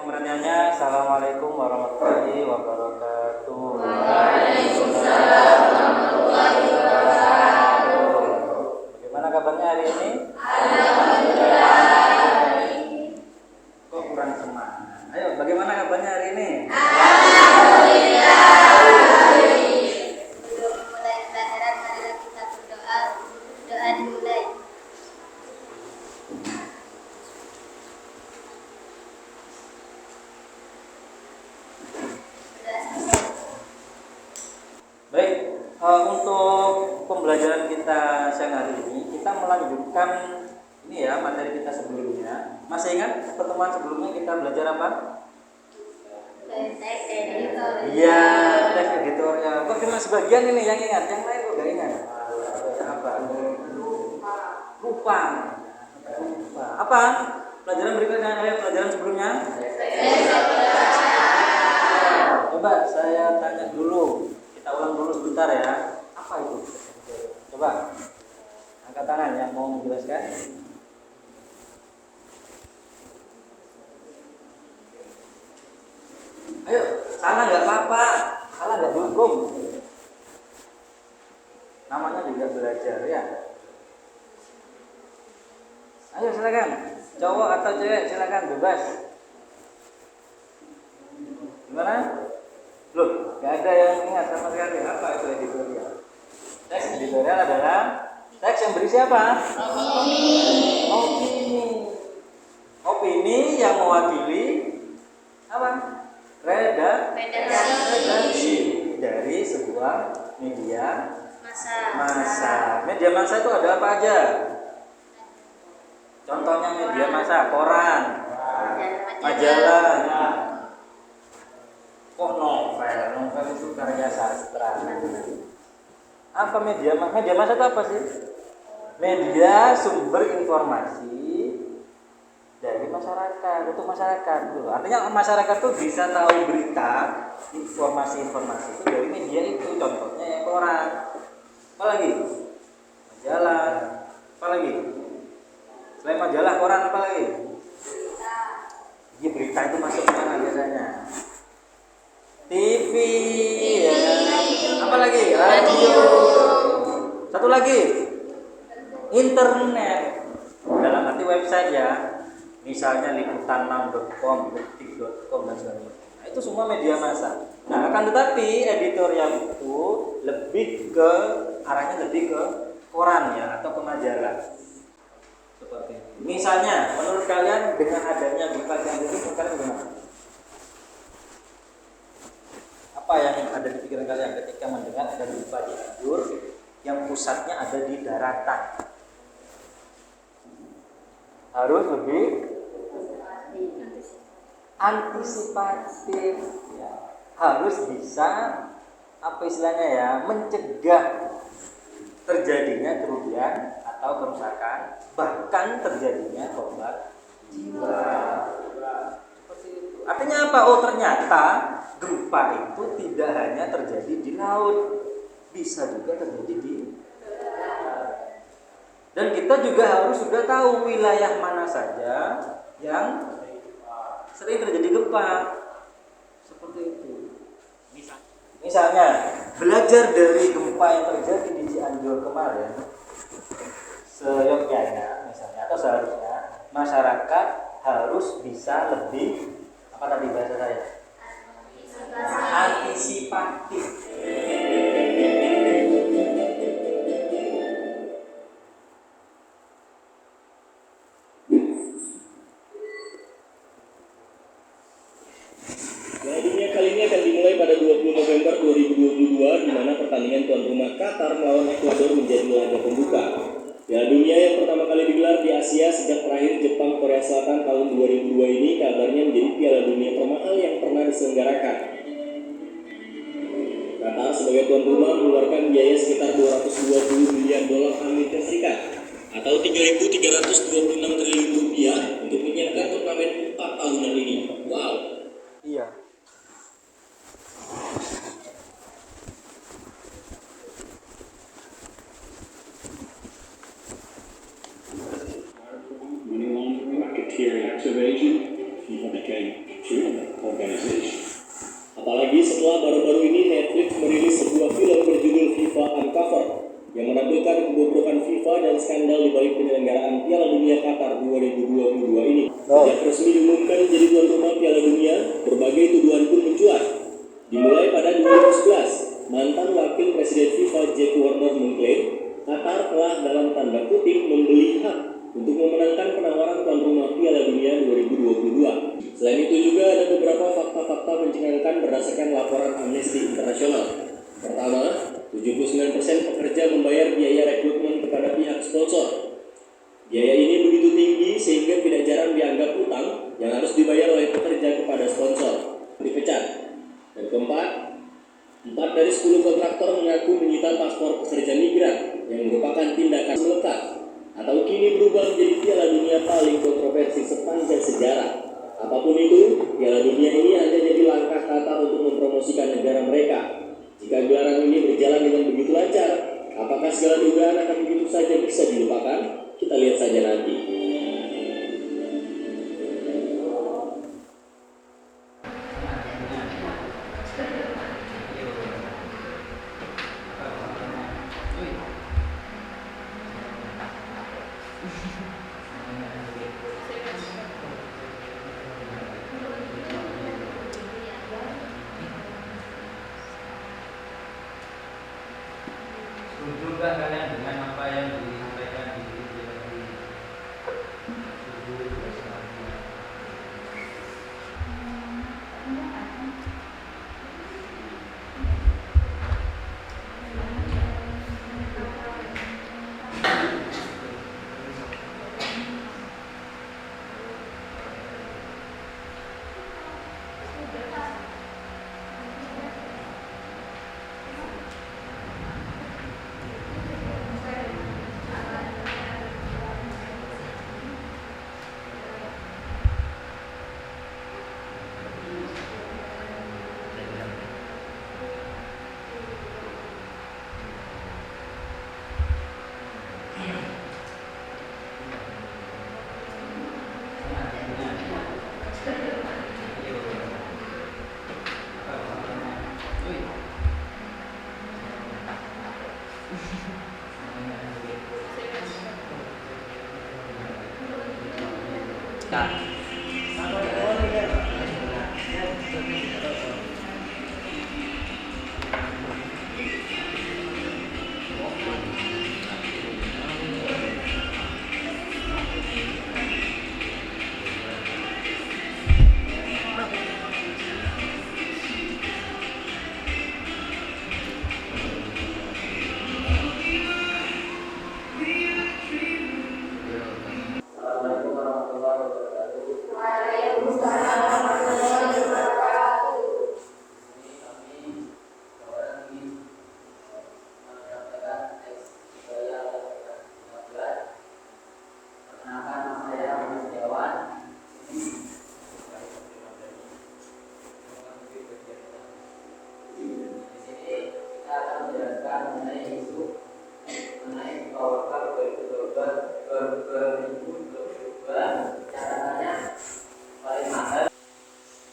pengertiannya. Assalamualaikum warahmatullahi wabarakatuh. Waalaikumsalam warahmatullahi wabarakatuh. Bagaimana kabarnya hari ini? Alhamdulillah. Kok kurang semangat? Ayo, bagaimana kabarnya hari ini? Alhamdulillah. Sebelum mulai pelajaran, marilah kita berdoa. Doa dimulai. Baik, untuk pembelajaran kita siang hari ini kita melanjutkan ini ya materi kita sebelumnya. Masih ingat pertemuan sebelumnya kita belajar apa? Teks editor. Iya, teks editorial. Kok cuma sebagian ini yang ingat, yang lain kok gak ingat? Apa? Lupa. Apa? Pelajaran berikutnya, pelajaran sebelumnya? Coba saya tanya dulu. Kita ulang dulu sebentar ya. Apa itu? Coba angkat tangan yang mau menjelaskan. Ayo, salah nggak apa-apa, salah nggak dihukum. Namanya juga belajar ya. Ayo silakan, cowok atau cewek silakan bebas. Gimana? Loh, nggak ada yang ingat sama sekali. Apa itu editorial? Teks editorial adalah teks yang berisi apa? Opini yang mewakili apa? Redaksi dari sebuah media massa. Media massa itu ada apa aja? Contohnya media massa, koran, majalah. Kok novel? Novel itu karya sastra. Apa media massa? Media massa itu apa sih? Media sumber informasi dari masyarakat, untuk masyarakat. Artinya masyarakat tuh bisa tahu berita, informasi-informasi itu dari media itu. Contohnya ya koran. Apa lagi? Majalah. Apa lagi? Selain majalah, koran apa lagi? Berita itu masuk mana biasanya? TV, ya. Apa lagi? Radio. Satu lagi, internet. Dalam arti website ya. Misalnya liputan6.com, detik.com dan sebagainya. Nah, itu semua media massa. Nah, akan tetapi editorial itu lebih ke arahnya lebih ke koran ya atau ke majalah. Seperti itu. Misalnya, menurut kalian dengan adanya berita yang itu, menurut kalian gimana? Apa yang ada di pikiran kalian ketika mendengar ada berita Cianjur yang pusatnya ada di daratan? Harus lebih antisipatif ya. Harus bisa apa istilahnya ya, mencegah terjadinya kerugian atau kerusakan, bahkan terjadinya korban jiwa. Seperti itu. Artinya apa? Oh, ternyata gempa itu tidak hanya terjadi di laut, bisa juga terjadi di dan kita juga harus sudah tahu wilayah mana saja yang sering terjadi gempa. Seperti itu. Misalnya, belajar dari gempa yang terjadi di Cianjur kemarin, seyogyanya misalnya, atau seharusnya masyarakat harus bisa lebih, apa tadi bahasa saya? Antisipatif. Piala Dunia kali ini akan dimulai pada 20 November 2022 di mana pertandingan tuan rumah Qatar melawan Ekuador menjadi laga pembuka. Piala Dunia yang pertama kali digelar di Asia sejak terakhir Jepang Korea Selatan tahun 2002 ini kabarnya menjadi Piala Dunia termahal yang pernah diselenggarakan. Qatar sebagai tuan rumah mengeluarkan biaya sekitar 220 miliar dolar Amerika Serikat atau 3.326 triliun rupiah untuk menyiapkan turnamen 4 tahunan ini. Wow. Iya. Money laundering, racketeering activation, FIFA became criminal organization. Apalagi setelah baru-baru ini Netflix merilis sebuah film berjudul FIFA Uncovered yang menampilkan kebobrokan FIFA dan skandal di balik penyelenggaraan Piala Dunia Qatar 2022 ini. Sejak resmi diumumkan jadi tuan rumah Piala Dunia, berbagai tuduhan pun mencuat. Dimulai pada 2011, mantan wakil presiden FIFA Jack Warner mengklaim Qatar telah dalam tanda kutip membeli hak untuk memenangkan penawaran tuan rumah Piala Dunia 2022. Selain itu juga ada beberapa fakta-fakta mencengangkan berdasarkan laporan Amnesty International. Pertama, 79% pekerja membayar biaya rekrutmen kepada pihak sponsor. Biaya ini begitu tinggi sehingga tidak jarang dianggap utang yang harus dibayar oleh pekerja kepada sponsor. Dipecat. Dan keempat, 4 dari 10 kontraktor mengaku menyita paspor pekerja migran yang merupakan tindakan melekat atau kini berubah menjadi Piala Dunia paling kontroversi sepanjang sejarah. Apapun itu, Piala Dunia ini hanya jadi langkah Qatar untuk mempromosikan negara mereka. Jika gelaran ini berjalan dengan begitu lancar, apakah segala dugaan akan begitu saja bisa dilupakan? Kita lihat saja nanti. Setuju nggak kalian dengan apa yang disampaikan di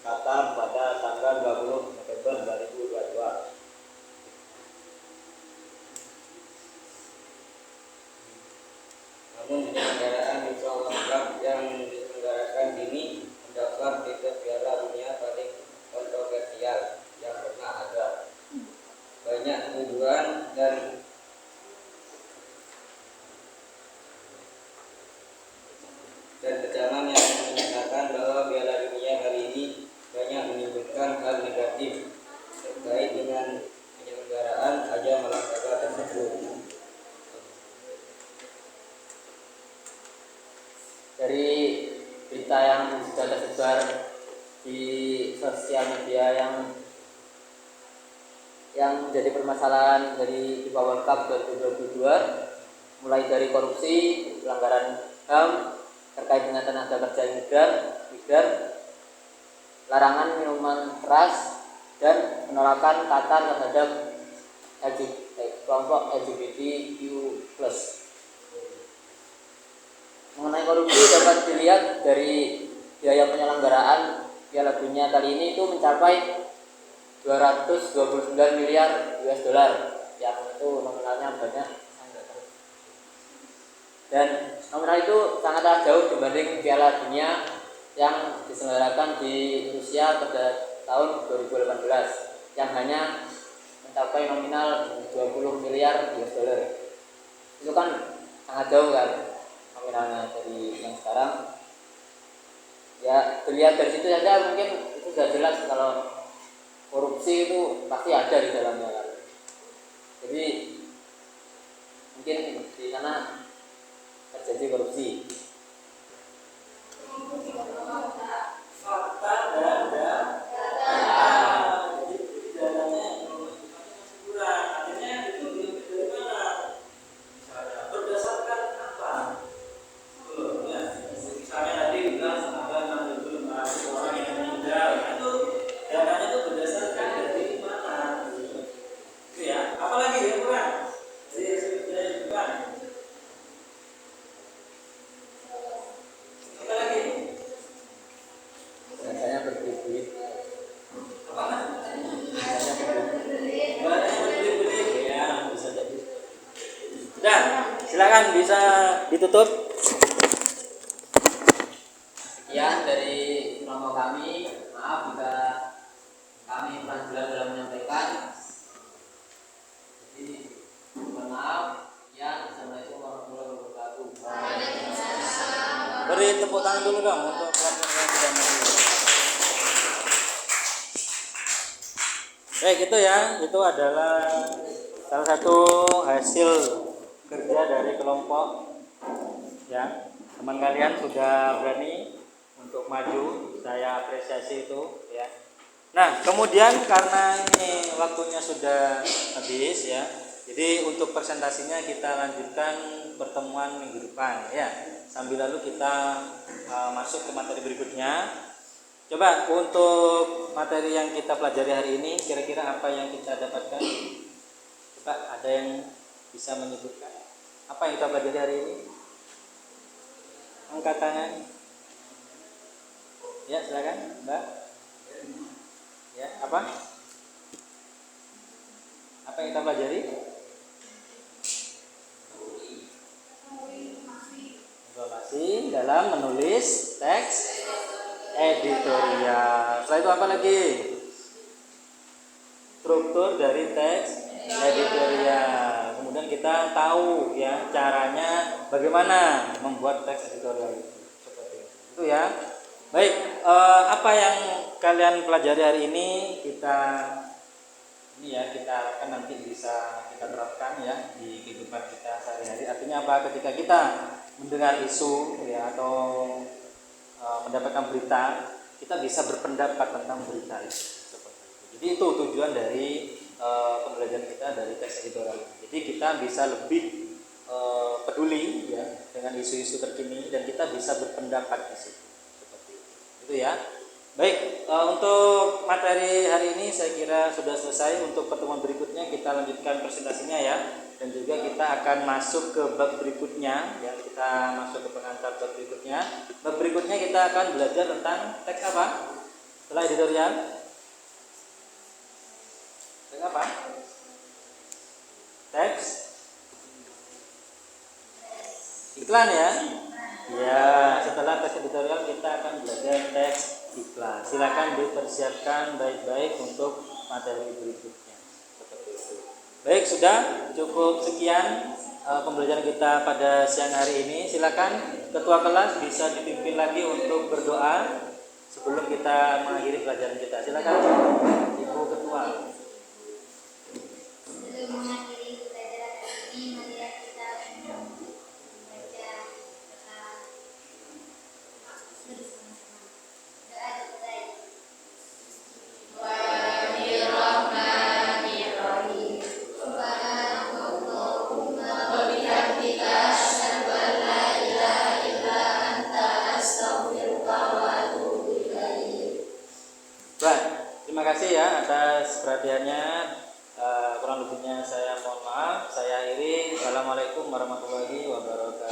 Qatar pada tanggal 20 November 2022. Namun penyelenggaraan FIFA World Cup yang diselenggarakan ini mendaftar tiket Piala Dunia paling kontroversial yang pernah ada. Banyak tuduhan dan kecaman yang menyatakan bahwa Piala Dunia kali ini banyak menimbulkan hal negatif terkait dengan penyelenggaraan ajang olahraga tersebut. Dari berita yang sudah tersebar di sosial media yang menjadi permasalahan dari FIFA World Cup 2022, mulai dari korupsi, pelanggaran HAM terkait dengan tenaga kerja migran, larangan minuman keras, dan penolakan Qatar terhadap kelompok LGBTQ+. Mengenai korupsi dapat dilihat dari biaya penyelenggaraan Piala Dunia kali ini itu mencapai 229 miliar US dollar, yang itu nominalnya banyak, dan nominal itu sangatlah jauh dibanding Piala Dunia yang diselenggarakan di Rusia pada tahun 2018 yang hanya mencapai nominal 20 miliar US dollar. Itu kan sangat jauh kan nominalnya dari yang sekarang. Ya, dilihat dari situ saja mungkin itu sudah jelas kalau korupsi itu pasti ada di dalamnya kan. Jadi mungkin di sana terjadi korupsi. Fakta dan data. Jadi pidananya kurang. Artinya itu dari mana? Berdasarkan apa? Ya, misalnya tadi bilang ada 6.500 orang yang meninggal, itu datanya itu berdasarkan dari mana? Itu ya. Apalagi yang kurang? Dari yang kurang. Apa lagi? Rasanya berbelit-belit. Apa? Rasanya berbelit-belit. Banyak belit-belit ya, bisa jadi. Sudah, silakan bisa ditutup. Sekian dari romo kami. Maaf jika kami kurang jelas dalam menyampaikan. Jadi mohon maaf. Ya, assalamualaikum warahmatullahi wabarakatuh. Beri tepuk tangan dulu dong untuk pelajar yang sudah maju. Baik, itu ya, itu adalah salah satu hasil kerja dari kelompok ya. Teman kalian sudah berani untuk maju, saya apresiasi itu ya. Nah, kemudian karena ini waktunya sudah habis ya, jadi untuk presentasinya kita lanjutkan pertemuan minggu depan ya. Sambil lalu kita masuk ke materi berikutnya. Coba untuk materi yang kita pelajari hari ini, kira-kira apa yang kita dapatkan? Coba ada yang bisa menyebutkan apa yang kita pelajari hari ini? Angkat tangan. Ya, silakan, Mbak. Ya, apa? Apa yang kita pelajari? Informasi dalam menulis teks editorial. Setelah itu apa lagi? Struktur dari teks editorial. Kemudian kita tahu ya caranya bagaimana membuat teks editorial seperti itu ya. Baik, apa yang kalian pelajari hari ini kita akan nanti bisa kita terapkan ya di kehidupan kita sehari-hari. Artinya apa? Ketika kita mendengar isu ya atau mendapatkan berita, kita bisa berpendapat tentang berita itu. Seperti itu. Jadi itu tujuan dari pembelajaran kita dari teks editorial. Jadi kita bisa lebih peduli ya dengan isu-isu terkini dan kita bisa berpendapat di situ. Seperti itu ya. Baik, untuk materi hari ini saya kira sudah selesai. Untuk pertemuan berikutnya kita lanjutkan presentasinya ya, dan juga kita akan masuk ke bab berikutnya ya. Kita masuk ke pengantar bab berikutnya. Bab berikutnya kita akan belajar tentang teks apa? Setelah editorial, teks apa? Teks iklan ya. Ya, setelah teks editorial kita akan belajar teks iklan. Silakan dipersiapkan baik-baik untuk materi berikutnya. Seperti itu. Baik, sudah cukup sekian pembelajaran kita pada siang hari ini. Silakan ketua kelas bisa dipimpin lagi untuk berdoa sebelum kita mengakhiri pelajaran kita. Silakan Ibu Ketua. Sebelum mengakhiri pelajaran hari ini, marilah kita membaca bersama-sama. Doa dimulai. Bismillahirrahmanirrahim. Subhanakallahumma wa bihamdika asyhadu an la ilaha illa anta astaghfiruka wa atubu ilaik. Baik, terima kasih ya atas perhatiannya. Kurang lebihnya saya mohon maaf. Saya akhiri. Assalamualaikum warahmatullahi wabarakatuh.